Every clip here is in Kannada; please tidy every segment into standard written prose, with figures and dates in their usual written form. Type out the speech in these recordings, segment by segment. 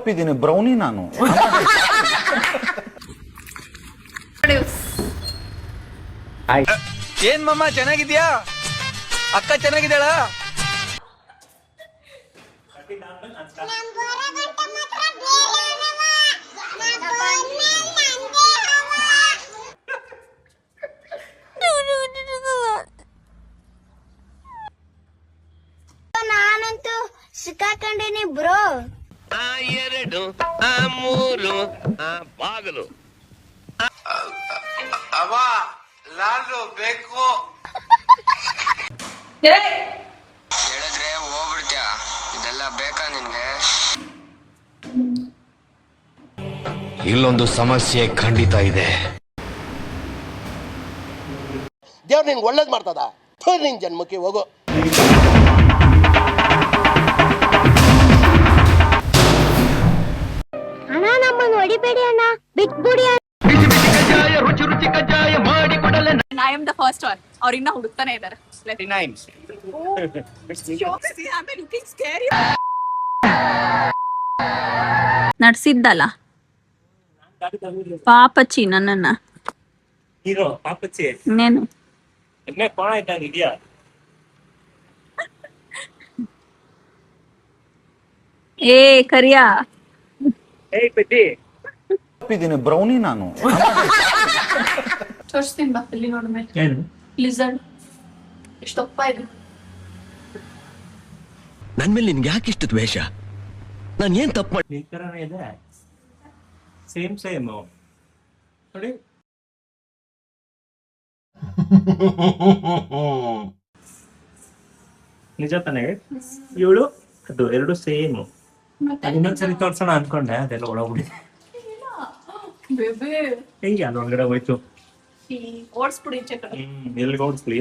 ತಪ್ಪಿದ್ದೀನಿ ಬ್ರೌನಿ ನಾನು. ಏನ್ ಮಮ್ಮ ಚೆನ್ನಾಗಿದ್ಯಾ? ಅಕ್ಕ ಚೆನ್ನಾಗಿದ್ದಾಳ? ನಾನಂತೂ ಸಿಕ್ಕಾಕೊಂಡಿನಿ ಬ್ರೋ. ಆ ಎರಡು ಆ ಮೂರು ಆ ಬಾಗಲು ಅವ ಲಾಲು ಬೇಕು ಹೇಳಿದ್ರೆ ಹೋಗ್ಬಿಡ್ತ್ಯಾ? ಇದೆಲ್ಲ ಬೇಕಾ ನಿನ್ಗೆ? ಇಲ್ಲೊಂದು ಸಮಸ್ಯೆ ಖಂಡಿತ ಇದೆ. ದೇವ್ರು ನಿನ್ಗೆ ಒಳ್ಳೇದು ಮಾಡ್ತದ. ನಿನ್ ಜನ್ಮಕ್ಕೆ ಹೋಗು. ಅಣ್ಣ ನಮ್ಮನ್ನು ಹೊಡಿಬೇಡಿ ಅಣ್ಣ, ಬಿಟ್ಬಿಡಿ. ರುಚಿ ರುಚಿ ಕಜ್ಜಾಯ ಮಾಡಿ ಕೊಡಲೆ. I am the first one. ಅವ್ರು ಇನ್ನ ಹುಡುಕ್ತಾನೆ ಇದ್ದಾರೆ. ನಡ್ಸಿದ್ದಲ್ಲ ಪಾಪಚ್ಚಿ ನನ್ನನ್ನ. ಹೀರೋ ಪಾಪಚ್ಚಿ ಇನ್ನೇನು ಎಮ್ಮೆ ಕೋಣ ಇದ್ದಂಗೆ ಇದೆಯಾ? ಏ ಕರಿಯಾ, ಏಯ್ ಪೆದ್ದಿ, ತಪ್ಪಿದ್ದೀನಿ ಬ್ರೌನಿ ನಾನು. ತೋರಿಸ್ತೀನಿ ಬಾ. ಇಲ್ಲಿ ನೋಡ್ಮೆ ಏನು ಲಿಸರ್ಡ್ ಎಷ್ಟಪ್ಪ ಇದು. ನನ್ ಮೇಲೆ ನಿನ್ಗೆ ಯಾಕೆ ಇಷ್ಟು ದ್ವೇಷ? ನಾನು ಏನ್ ತಪ್ಪು ಮಾಡಿ? ಈ ತರನೇ ಇದೆ, ಸೇಮ್ ನೋಡಿ. ನಿಜ ತಾನೇ? ಇವಳು ಅದು ಎರಡು ಸೇಮ್. ಇನ್ನೊಂದ್ಸರಿ ತೋರ್ಸೋಣ ಅನ್ಕೊಂಡೆ, ಅದೆಲ್ಲ ಒಳಗ್ಬಿಡಿ. ಬೇಬಿ ಹೆಂಗೆ ಅಲ್ಲಿ ಒಳಗಡೆ ಹೋಯ್ತು? ಓಡಿಸ್ಬಿಡಿ ಚೆಕ್. ಎಲ್ಲಿಗೆ ಓಡಿಸ್ಲಿ?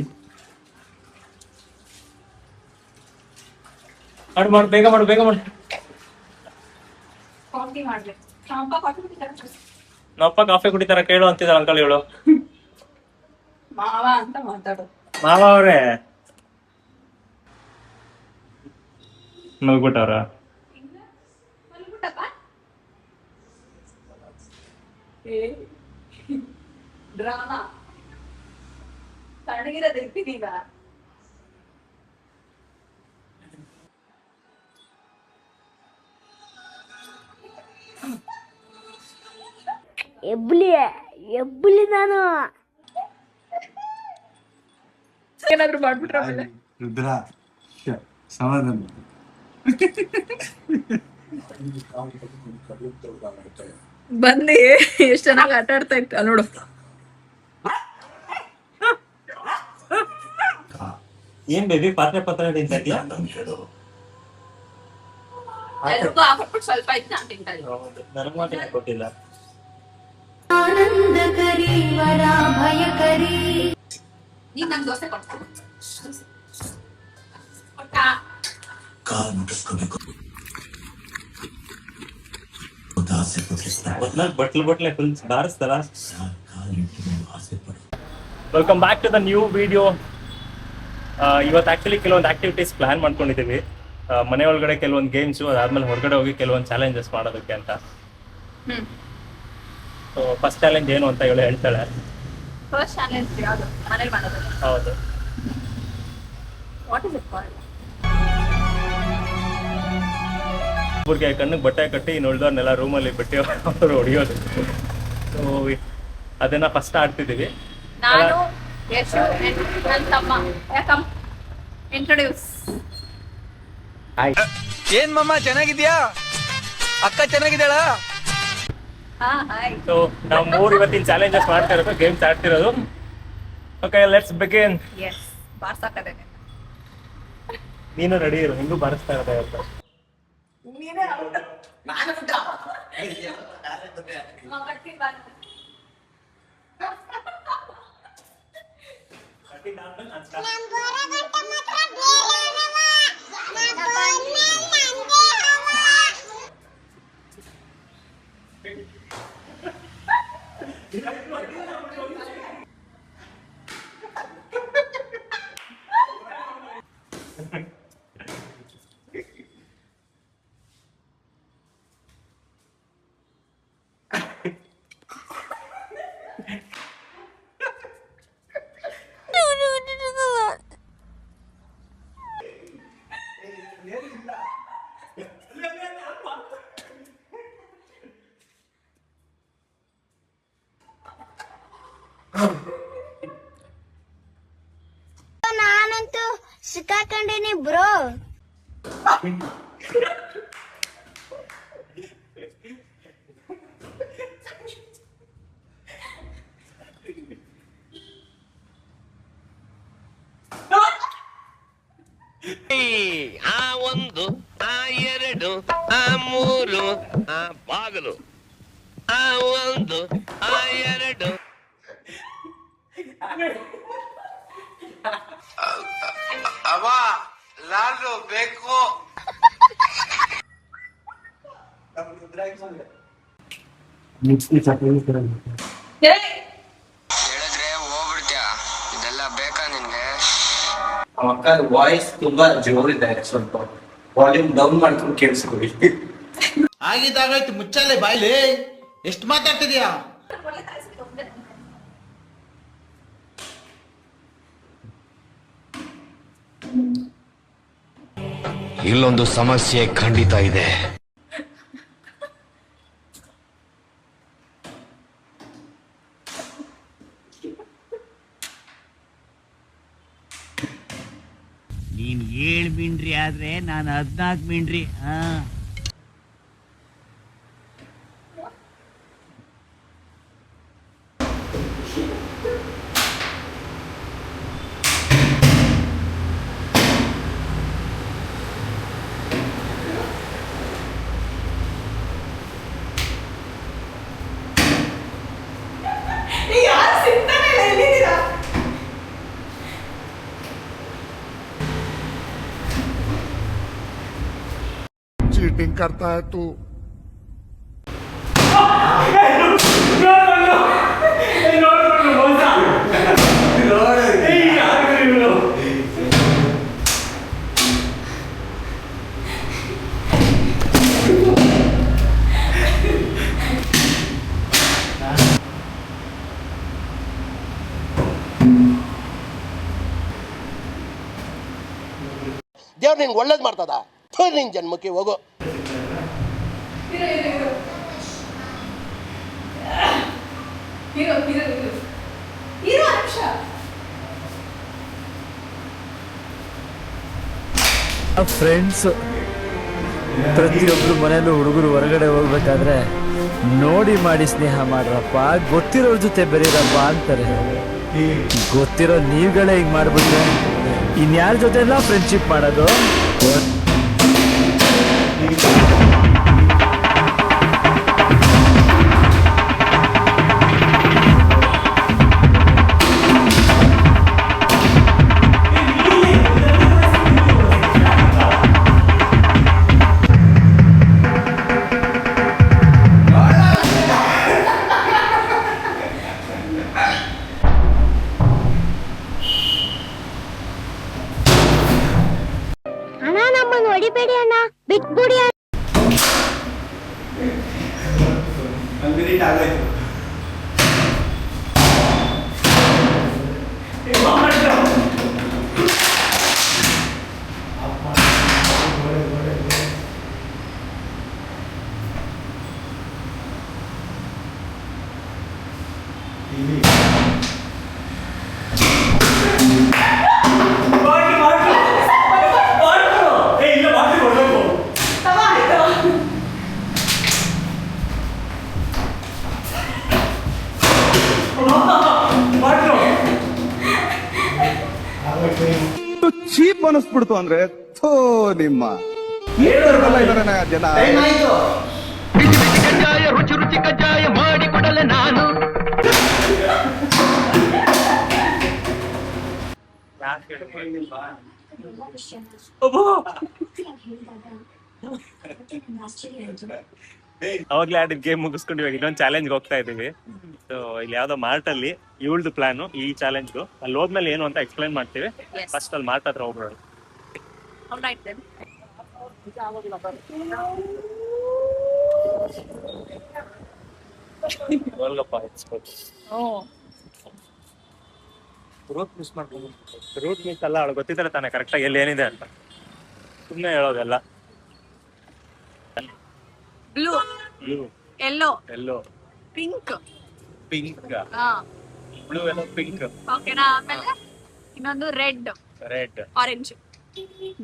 ಮಾಡು ಬೇಗ ಮಾಡು. ಕಾಫಿ ಮಾಡ್ಬೇಕು. ಕಾಫಿ ಕುಡಿತಾರೆ. ನಮ್ಮಪ್ಪ ಕಾಫಿ ಕುಡಿತಾರ ಕೇಳು ಅಂತಿದಾರ ಅಂಕಲ್. ಇವಳು ಮಾವ ಅಂತ ಮಾತಾಡು. ಮಾವ ಅವ್ರೆ ಮಲ್ಬಿಟ್ಟವ್ರ? ಡ್ರಾಮಾ ತಣ್ಣಗಿರೋದು ಇರ್ತೀನೀಗ. ಎಬ್ಬಲಿ ನಾನು. ಏನಾದ್ರು ಮಾಡ್ಬಿಟ್ರೆ ಸಮಾಧಾನ. ಬಂದಿ ಎಷ್ಟ್ ಚೆನ್ನಾಗಿ ಆಟ ಆಡ್ತಾ ಇತ್ತು ಅಲ್ಲಿ ನೋಡು. ಏನ್ ಬೇಬಿ ಪಾತ್ರೆ ತಿಂತಾ ಇದೀಯಾ? ಎಲ್ರಿಗೂ ಹಾಕ್ಬಿಟ್ಟು ಸ್ವಲ್ಪ ಇತ್ತು ನಾನು ತಿಂತಾ ಇದ್ದೆ. ನನಗ್ ಮಾತ್ರ ಕೊಟ್ಟಿಲ್ಲ. ನೀನ್ ನಂಗೆ ದೋಸೆ ಕೊಡ್ತೀನಿ. ಬಟ್ಲೆ ಫುಲ್ ಬಾರಿಸ್ತಾರ. Welcome back to the new video. ಇವತ್ತು ಆಕ್ಚುಲಿ ಕೆಲವೊಂದು ಆಕ್ಟಿವಿಟೀಸ್ ಪ್ಲಾನ್ ಮಾಡ್ಕೊಂಡಿದ್ದೀವಿ. ಮನೆ ಒಳಗಡೆ ಕೆಲವೊಂದು ಗೇಮ್ಸು, ಅದಾದ್ಮೇಲೆ ಹೊರಗಡೆ ಹೋಗಿ ಕೆಲವೊಂದು ಚಾಲೆಂಜಸ್ ಮಾಡೋದಕ್ಕೆ ಅಂತ. ಸೊ ಫಸ್ಟ್ ಚಾಲೆಂಜ್ ಏನು ಅಂತ ಇವಳು ಹೇಳ್ತಾಳೆ. ಫಸ್ಟ್ ಚಾಲೆಂಜ್ ಯಾವುದು? ಮನೇಲಿ ಮಾಡೋದು. ಹೌದು. What is it called? ಒಬ್ಬರಿಗೆ ಕಣ್ಣಿಗೆ ಬಟ್ಟೆ ಕಟ್ಟಿ ಇನ್ನು ಉಳಿದವ್ರನ್ನೆಲ್ಲ ರೂಮಲ್ಲಿ ಬಿಟ್ಟು ಅವರು ಹೊಡಿಯೋದು. ಸೊ ಅದನ್ನ ಫಸ್ಟ್ ಆಡ್ತಿದ್ದೀವಿ. ನಾನು ಯಶು ನನ್ನ ತಮ್ಮ. ಯಾಕಮ್ ಇಂಟ್ರೊಡ್ಯೂಸ್. ಏನ್ ಮಮ್ಮ ಚೆನ್ನಾಗಿದ್ಯಾ? ಅಕ್ಕ ಚೆನ್ನಾಗಿದ್ದಾಳ? ಹಾ ಹಾಯ್. ಸೊ ನಾವು ಮೂರು ಇವತ್ತಿನ ಚಾಲೆಂಜಸ್ ಮಾಡ್ತಾ ಇರೋದು, ಗೇಮ್ಸ್ ಆಡ್ತಿರೋದು. Okay let's begin. ಎಸ್ ಬಾರ್ಸಾಕದೆ. ನೀನು ರೆಡಿ ಇರು, ನಿಂಗೂ ಬಾರಿಸ್ತಾ ಇರೋದು ಇವತ್ತು. ನೀನೇ ನಾನು ನಾನಂತೂ ಸಿಕ್ಕಾಕೊಂಡಿನಿ ಬ್ರೋ. ಆ ಒಂದು, ಆ ಎರಡು, ಆ ಮೂರು, ಆ ಬಾಗಿಲು, ಆ ಒಂದು, ಆ ಎರಡು. ಅವ ಲಾಲು ಬೇಕು. ಹೇಳಿದ್ರೆ ಹೋಗ್ಬಿಡ್ತೀಯ, ಇದೆಲ್ಲ ಬೇಕಾ ನಿನ್ಗೆ? ಅಕ್ಕ ವಾಯ್ಸ್ ತುಂಬಾ ಜೋರಿದೆ, ಸ್ವಲ್ಪ ವಾಲ್ಯೂಮ್ ಡೌನ್ ಮಾಡ್ಕೊಂಡು ಕೇಳಿಸ್ಕೊಳ್ಳಿ. ಆಗಿದ್ದಾಗಾಯ್ತು, ಮುಚ್ಚಾಲೆ ಬಾಯ್ಲಿ. ಎಷ್ಟು ಮಾತಾಡ್ತಿದ್ಯಾ? ಇಲ್ಲೊಂದು ಸಮಸ್ಯೆ ಖಂಡಿತ ಇದೆ. ನೀನ್ 7 ಮಿಂಡ್ರಿ ಆದ್ರೆ ನಾನು 14 ಮಿಂಡ್ರಿ. ಯಾರು ಸಿಗ್ತಾನೆ ಇಲ್ಲ, ಎಲ್ಲಿದ್ದೀರಾ? चीटिंग करता है तू. ದೇವ್ರು ನಿನ್ಗೆ ಒಳ್ಳೇದು ಮಾಡ್ತದ. ನಿನ್ ಜನ್ಮಕ್ಕೆ ಹೋಗೋ. ಫ್ರೆಂಡ್ಸ್ ಪ್ರತಿಯೊಬ್ರು ಮನೆಯಲ್ಲೂ ಹುಡುಗರು ಹೊರಗಡೆ ಹೋಗ್ಬೇಕಾದ್ರೆ ನೋಡಿ ಮಾಡಿ ಸ್ನೇಹ ಮಾಡ್ರಪ್ಪ, ಗೊತ್ತಿರೋರ್ ಜೊತೆ ಬೆರೀರಪ್ಪ ಅಂತಾರೆ. ಗೊತ್ತಿರೋ ನೀವುಗಳೇ ಹಿಂಗ್ ಮಾಡ್ಬಿಟ್ರೆ ಇನ್ಯಾರ ಜೊತೆ ಎಲ್ಲ ಫ್ರೆಂಡ್ಶಿಪ್ ಮಾಡೋದು? ಅಣ್ಣ ನಮ್ಮನ್ನ ಹೊಡಿಬೇಡಿ ಅಣ್ಣ, ಬಿಟ್ಬಿಡಿ ಅಣ್ಣ. ಚೀಪ್ ಅನಿಸ್ಬಿಡ್ತು ಅಂದ್ರೆ ಥೋ ನಿಮ್ಮ ಇದಾರೆ ಜನ. ಕಜ್ಜಾಯ ರುಚಿ ರುಚಿ ಕಜ್ಜಾಯ ಮಾಡಿಕೊಡಲೆ ನಾನು. ಅವಾಗ್ಲೇ ಆಡಿದ ಗೇಮ್ ಮುಗಿಸ್ಕೊಂಡು ಇವಾಗ ಇನ್ನೊಂದು ಚಾಲೆಂಜ್ ಹೋಗ್ತಾ ಇದೀವಿ. ಸೊ ಇಲ್ಲಿ ಯಾವ್ದೋ ಮಾರ್ಟ್ ಅಲ್ಲಿ ಇವಳ್ದು ಪ್ಲಾನು ಈ ಚಾಲೆಂಜ್. ಅಲ್ಲಿ ಹೋದ್ಮೇಲೆ ಏನು ಅಂತ ಎಕ್ಸ್ಪ್ಲೈನ್ ಮಾಡ್ತೀವಿ. ಫಸ್ಟ್ ಅಲ್ಲಿ ಮಾರ್ಟ್ ಹತ್ರ ಹೋಗ್ಬೇಡ. ರೂಟ್ ಮಿಸ್ ಮಾಡ್ಕೊಂಡು ರೂಟ್ ಮಿಸ್ ಅಲ್ಲ, ಅವಳು ಗೊತ್ತಿದ್ರೆ ತಾನೆ ಕರೆಕ್ಟಾಗಿ ಎಲ್ಲಿ ಏನಿದೆ ಅಂತ. ಸುಮ್ಮನೆ ಹೇಳೋದೆಲ್ಲ. ಬ್ಲೂ, ಬ್ಲೂ, ಎಲ್ಲೋ, ಎಲ್ಲೋ, ಪಿಂಕ್, ಪಿಂಕ್, ಬ್ಲೂ ಎಲ್ಲ ಪಿಂಕ್ ಓಕೆನಾ. ಆಮೇಲೆ ಇನ್ನೊಂದು red, red orange,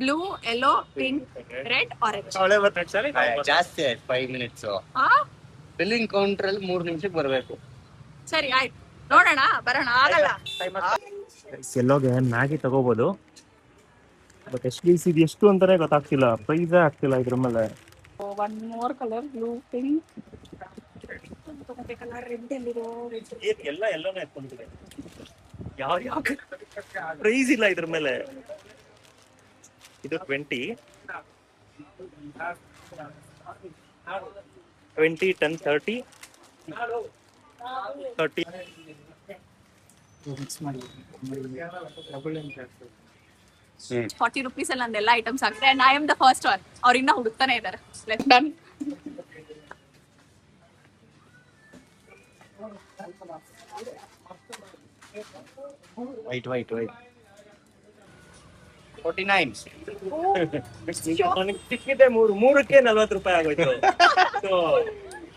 blue, yellow, pink, red, orange. ಅವಳೆ ಬರ್ತಾರೆ ಸರಿ. ಜಾಸ್ತಿ ಆಯ್ತು 5 ಮಿನಿಟ್ಸ್. ಬಿಲ್ಲಿಂಗ್ ಕೌಂಟರ್ ಅಲ್ಲಿ 3 ನಿಮಿಷಕ್ಕೆ ಬರಬೇಕು. ಸರಿ ಆಯ್ತು, ನೋಡೋಣ, ಬರೋಣ. ಆಗಲ್ಲ. ಎಲ್ಲೋಗೆ ಮ್ಯಾಗಿ ತಗೋಬಹುದು, ಬಟ್ ಇದು ಎಷ್ಟು ಅಂತಾನೆ ಗೊತ್ತಾಗ್ತಿಲ್ಲ, ಪ್ರೈಸೇ ಆಗ್ತಿಲ್ಲ ಇದ್ರ ಮೇಲೆ. One more colour, blue, pink ತಗೋಬೇಕಲ್ಲ. ರೆಡ್ ಎಲ್ಲಿರೋ? ಎಲ್ಲಾನು ಎತ್ಕೊಂಡಿದೆ. ಯಾವ ಪ್ರೈಸ್ ಇಲ್ಲ ಇದ್ರ ಮೇಲೆ. ಇದು 20, 10, 30, 30. ₹40 ಅಲ್ಲಿ ನಂದೆಲ್ಲ ಐಟಮ್ಸ್ ಆಗಿದೆ. And I am the first one. ಅವ್ರು ಇನ್ನ ಹುಡುಕ್ತಾನೆ ಇದ್ದಾರೆ. Let's done. ವೈಟ್ 49. ನನಗೆ ಸಿಕ್ಕಿದೆ ಮೂರಕ್ಕೆ ₹40 ಆಗೋಯ್ತು. ಸೊ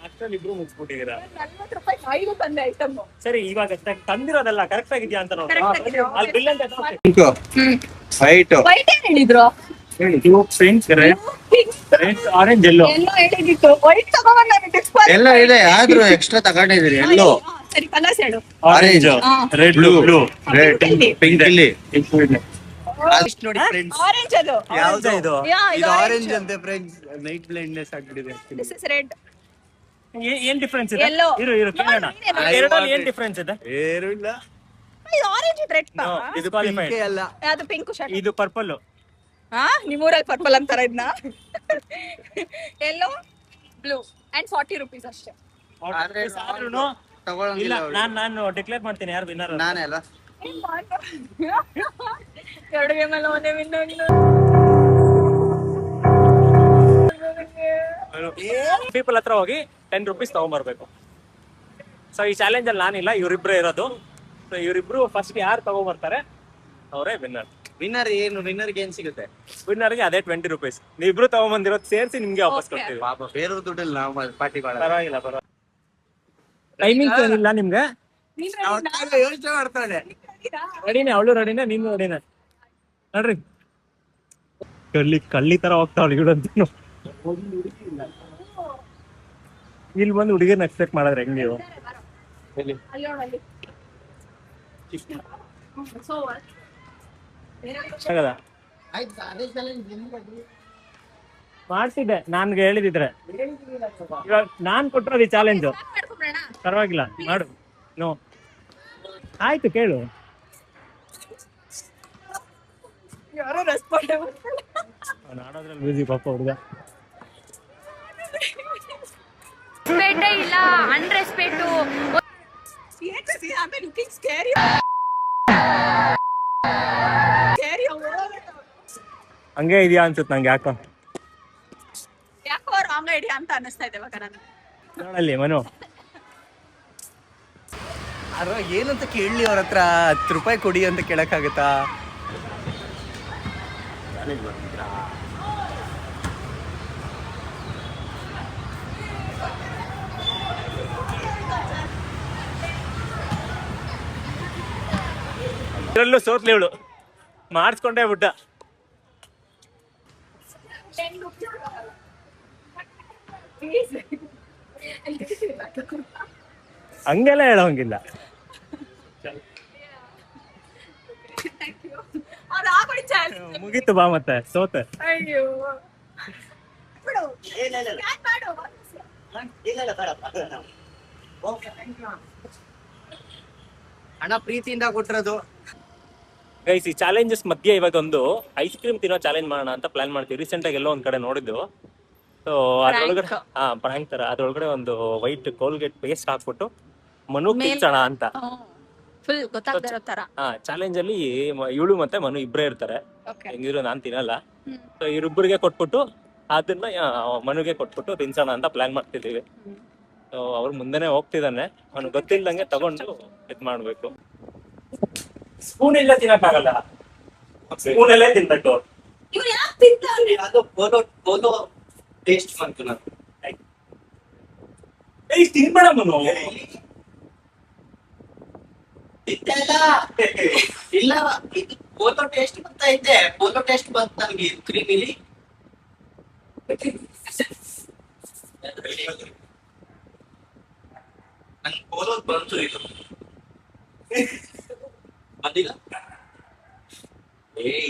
ಅಷ್ಟರಲ್ಲಿ ಇಬ್ರು ಮುಗಿಸ್ಬಿಟ್ಟಿದ್ದೀರಾ. ₹40 5 ತಂದೆ ಐಟಮ್. ಸರಿ, ಇವಾಗ ತಂದಿರೋದಲ್ಲ ಕರೆಕ್ಟ್ ಆಗಿದ್ಯಾ ಅಂತ ನೋಡಿ. Correct ಆಗಿದೆ. ಅಲ್ಲಿ ಬಿಲ್ ಅಂತ ವೈಟ್ ವೈಟ್ ಏನ್ ಹೇಳಿದ್ರು? ಪಿಂಕ್, ರೆಡ್, ಆರೆಂಜ್, ಎಲ್ಲೋ. ಎಲ್ಲೋ ಹೇಳಿದ್ದು. ವೈಟ್ ತಗೊಂಡ್ ನಾನು ಡಿಸ್ಪ್ಲೇ. ಎಲ್ಲ ಇದೆ, ಆದ್ರೂ ಎಕ್ಸ್ಟ್ರಾ ತಗೊಂಡಿದ್ರಿ. ಎಲ್ಲೋ ಸರಿ, ಕಲರ್ಸ್ ಹೇಳು. Orange, red, blue, red, pink ಇಲ್ಲಿ. ನೋಡಿ ಫ್ರೆಂಡ್ಸ್, ಆರೆಂಜ್ ಅದು. ಯಾವ್ದು ಇದು? ಇದು ಆರೆಂಜ್ ಅಂತೆ ಫ್ರೆಂಡ್ಸ್. ನೈಟ್ ಬ್ಲೈಂಡ್ನೆಸ್ ಆಗ್ಬಿಟ್ಟಿದೆ. This is red. ಏನ್ ಡಿಫರೆನ್ಸ್ ಇದೆ? Yellow. ಇರು ಕೇಳೋಣ. ಎರಡರಲ್ಲಿ ಏನ್ ಡಿಫರೆನ್ಸ್ ಇದೆ? ಏನು ಇಲ್ಲ. ಇದು ಆರೆಂಜ್ ಇದು ರೆಡ್. ಇದು ಕ್ವಾಲಿಫೈಡ್. ಅಲ್ಲ, ಅದು ಪಿಂಕ್ ಶರ್ಟ್. ಇದು ಪರ್ಪಲ್. ನಿಮ್ಮೂರಲ್ಲಿ ಪರ್ಪಲ್ ಅಂತಾರ ಇದನ್ನ. ಎಲ್ಲೋ, ಬ್ಲೂ ಅಂಡ್ ₹40 ಅಷ್ಟೇ. ಇಲ್ಲ, ನಾನು ಡಿಕ್ಲೇರ್ ಮಾಡ್ತೀನಿ ಯಾರು ವಿನ್ನರ್. ನಾನೇ ಅಲ್ಲ. ಎರಡು ಗೇಮ್ ಎಲ್ಲ ಒಂದೇ ವಿನ್ ಆಗಿಲ್ಲ. ಪೀಪಲ್ ಹತ್ರ ಹೋಗಿ ₹10 ತಗೊಂಡ್ಬರ್ಬೇಕು. ಸೊ ಈ ಚಾಲೆಂಜ್ ಅಲ್ಲಿ ನಾನಿಲ್ಲ, ಇವರಿಬ್ರು ಇರೋದು. ಸೊ ಇವರಿಬ್ರು ಫಸ್ಟ್ ಯಾರು ತಗೊಂಡ್ಬರ್ತಾರೆ ಅವರೇ ವಿನ್ನರ್. ವಿನ್ನರ್ ಏನು? ವಿನ್ನರ್ಗೆ ಏನ್ ಸಿಗುತ್ತೆ? ವಿನ್ನರ್ಗೆ ಅದೇ ₹20. ನೀವಿಬ್ರು ತಗೊಂಡ್ಬಂದಿರೋದು ಸೇರಿಸಿ ನಿಮ್ಗೆ ವಾಪಸ್ ಕೊಡ್ತೀವಿ. ಪಾಪ ಬೇರೆ ದುಡ್ಡಲ್ಲಿ ನಾವು ಪಾರ್ಟಿ ಮಾಡೋಣ. ಪರವಾಗಿಲ್ಲ. ಟೈಮಿಂಗ್ಸ್ ಏನಿಲ್ಲ ನಿಮ್ಗೆ. ಯೋಚನೆ ಮಾಡ್ತಾನೆ. ರೆಡಿನೇ, ಅವಳು ರೆಡಿನೇ, ನೀನು ರೆಡಿನೇ. ನೋಡ್ರಿ ಕಳ್ಳಿ ತರ ಹೋಗ್ತಾವಳು ಇವಳಂತ. ಇಲ್ಲಿ ಬಂದು ಹುಡುಗಿರ್ನ ಎಕ್ಸ್ಪೆಕ್ಟ್ ಮಾಡಿದ್ರೆ ಹೆಂಗ್ ನೀವು? ಆಗದ ಮಾಡ್ತಿದ್ದೆ ನನ್ಗೆ ಹೇಳಿದಿದ್ರೆ. ಇವಾಗ ನಾನ್ ಕೊಟ್ಟಿರೋದು ಈ ಚಾಲೆಂಜ್. ಪರವಾಗಿಲ್ಲ, ಮಾಡು. ನೋ ಆಯ್ತು, ಕೇಳು. ಯಾರೋ ರೆಸ್ಪಾಂಡ್ ಆಡೋದ್ರಲ್ಲಿ ಬಿಸಿ ಪಾಪ ಹುಡುಗ. ಇಲ್ಲ ಅನ್ರೆಸ್ಪೆಕ್ಟ್. ಹಂಗೆ ಇದೆಯಾ ಅನ್ಸುತ್ತೆ ನಂಗೆ. ಯಾಕೋ ರಾಂಗ್ ಐಡಿಯಾ ಅಂತ ಅನಿಸ್ತಾ ಇದೆ ಇವಾಗ ನನಗೆ. ನೋಡಲ್ಲಿ ಮನು ಏನಂತ ಕೇಳಲಿ ಅವ್ರ ಹತ್ರ. ₹10 ಕೊಡಿ ಅಂತ ಕೇಳಕ್ಕಾಗತ್ತಾ? ಇದ್ರಲ್ಲೂ ಸೋತ್ಲಿ ಇವಳು, ಮಾಡಿಸ್ಕೊಂಡೇ ಬಿಟ್ಟ. ಹಂಗೆಲ್ಲ ಹೇಳೋಂಗಿಲ್ಲ. ಮುಗೀತು ಬಾ, ಮತ್ತೆ ಸೋತೆ. ಅಯ್ಯೋ ಹಣ ಪ್ರೀತಿಯಿಂದ ಕೊಟ್ಟಿರೋದು. ಗೈಸ್, ಈ ಚಾಲೆಂಜಸ್ ಮಧ್ಯೆ ಇವಾಗ ಒಂದು ಐಸ್ ಕ್ರೀಮ್ ತಿನ್ನೋ ಚಾಲೆಂಜ್ ಮಾಡೋಣ ಅಂತ ಪ್ಲಾನ್ ಮಾಡ್ತೀವಿ. ರೀಸೆಂಟ್ ಆಗಿ ಎಲ್ಲೋ ಒಂದ್ ಕಡೆ ನೋಡಿದ್ದು. ಸೊ ಅದ್ರೊಳಗಡೆ ಪ್ರಾಂಕ್ ತರ ಅದ್ರೊಳಗಡೆ ಒಂದು ವೈಟ್ ಕೋಲ್ಗೇಟ್ ಪೇಸ್ಟ್ ಹಾಕ್ಬಿಟ್ಟು ಮನು ತಿನ್ಸೋಣ ಅಂತ. ಫುಲ್ ಗೊತ್ತಾಗದೇ ಇರೋ ತರ. ಚಾಲೆಂಜ್ ಅಲ್ಲಿ ಇವಳು ಮತ್ತೆ ಮನು ಇಬ್ರೇ ಇರ್ತಾರೆ. ಹೆಂಗಿದ್ರು ನಾನ್ ತಿನ್ನಲ್ಲ. ಸೊ ಇವ್ರಿಬ್ಬರಿಗೆ ಕೊಟ್ಬಿಟ್ಟು ಅದನ್ನ ಮನುಗೆ ಕೊಟ್ಬಿಟ್ಟು ತಿನ್ಸೋಣ ಅಂತ ಪ್ಲಾನ್ ಮಾಡ್ತಿದೀವಿ. ಸೊ ಅವ್ರ ಮುಂದೆನೆ ಹೋಗ್ತಿದ್ದಾನೆ, ಅವ್ನು ಗೊತ್ತಿಲ್ದಂಗೆ ತಗೊಂಡು ಇದ್ ಮಾಡ್ಬೇಕು. ಸ್ಪೂನ್ ಇಲ್ಲ ತಿನ್ನಕ್ಕಾಗಲ್ಲ, ಸ್ಪೂನ್ ಅಲ್ಲೇ ತಿನ್ಬೇಕು. ಇವ್ರು ಯಾಕೆ ತಿಂತಾರೆ? ಅದು ಬೋಲೋ ಟೇಸ್ಟ್ ಬಂತು ನಾನು. ತಿನ್ಬೇಡ ಮನು. ಇಲ್ಲ ಇದು ಪೋಲೋ ಟೇಸ್ಟ್ ಬಂತೈತೆ, ಪೋಲೋ ಟೇಸ್ಟ್ ಬಂತ ನನ್ಗೆ ಕ್ರೀಮಿಲಿ. ನಂಗೆ ಪೋಲೋ ಬಂತು ಇದು ಬಂದಿಲ್ಲ.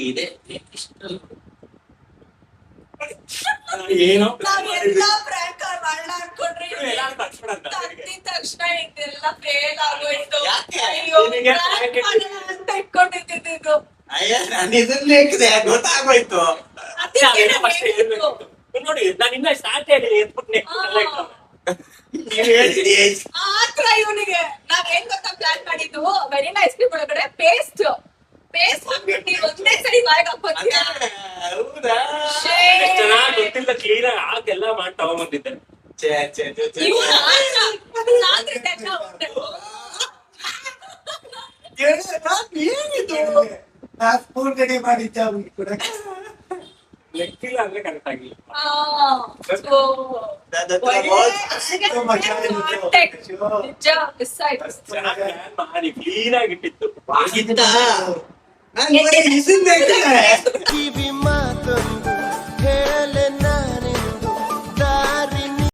ಇದೆ ಏನೋ ನಾವೆಲ್ಲ prank ಮಾಡೋಣ ಅನ್ಕೊಂಡ್ರೆ ತಗ್ದಿದ್ ತಕ್ಷಣ ಇದೆಲ್ಲ fail ಆಗೋಯ್ತು. ಯಾಕೆ? ಅಯ್ಯೋ, ನಿನಗೆ prank prank ಮಾಡೋಣ ಅಂತ ಇಟ್ಕೊಂಡಿದ್ದಿದ್ದು. ಅಯ್ಯ ನಾನು ಇದನ್ನೇ ಗೊತ್ತಾಗೋಯ್ತು. ಅದಕ್ಕೆ ನಾನು ಹೇಳಿದ್ದು. ನೋಡಿ ನಾನು ಇನ್ನ ಸ್ಟಾರ್ಟ್ ಹೇಳಿ ಎತ್ಬಿಟ್ನೆ. ನೀವ್ ಹೇಳ್ತೀರಿ ಆತ್ರ ಇವನಿಗೆ ನಾವ್ ಏನ್ ಗೊತ್ತಾ ಪ್ಲಾನ್ ಮಾಡಿದ್ದು, ವೆನಿಲಾ ಐಸ್ ಕ್ರೀಮ್ ಒಳಗಡೆ ಪೇಸ್ಟ್ ಹಾಕ್ಬಿಟ್ಟು ಒಂದೇ ಸರಿ ಬಾಯಿಗೆ ಹಾಕೋತೀಯ. ಹೌದಾ? ಚೆನ್ನಾಗಿ ಗೊತ್ತಿಲ್ಲ ಕ್ಲೀನ್ ಆಗಿ ಹಾಕೆಲ್ಲ ಮಾಡಿ ತಗೊಂಡ್ಬಂದಿದ್ದೆ. ಛೇ, ಛೇ, ಛೇ, ಛೇ. ಏನಿದು? ನಾನ್ ಸ್ಪೂನ್ ರೆಡಿ ಮಾಡಿದ್ದೆ ಅವ್ನಿಗೆ ಕೂಡ. ಲೆಕ್ಕಿಲ್ಲ ಅಂದ್ರೆ ಕರೆಕ್ಟ್ ಆಗಿ ನನ್ನ ಹತ್ರ ತುಂಬಾ ಚೆನ್ನಾಗಿತ್ತು. ಚೆನ್ನಾಗಿ ಪ್ಲಾನ್ ಮಾಡಿ ಕ್ಲೀನ್ ಆಗಿಟ್ಟಿತ್ತು. ಆಗಿದ್ದ? ನಾನ್ ಬರೀ ಇದನ್ನೇ ಕಿವಿ ಮಾತೊಂದು ಹೇಳೆನ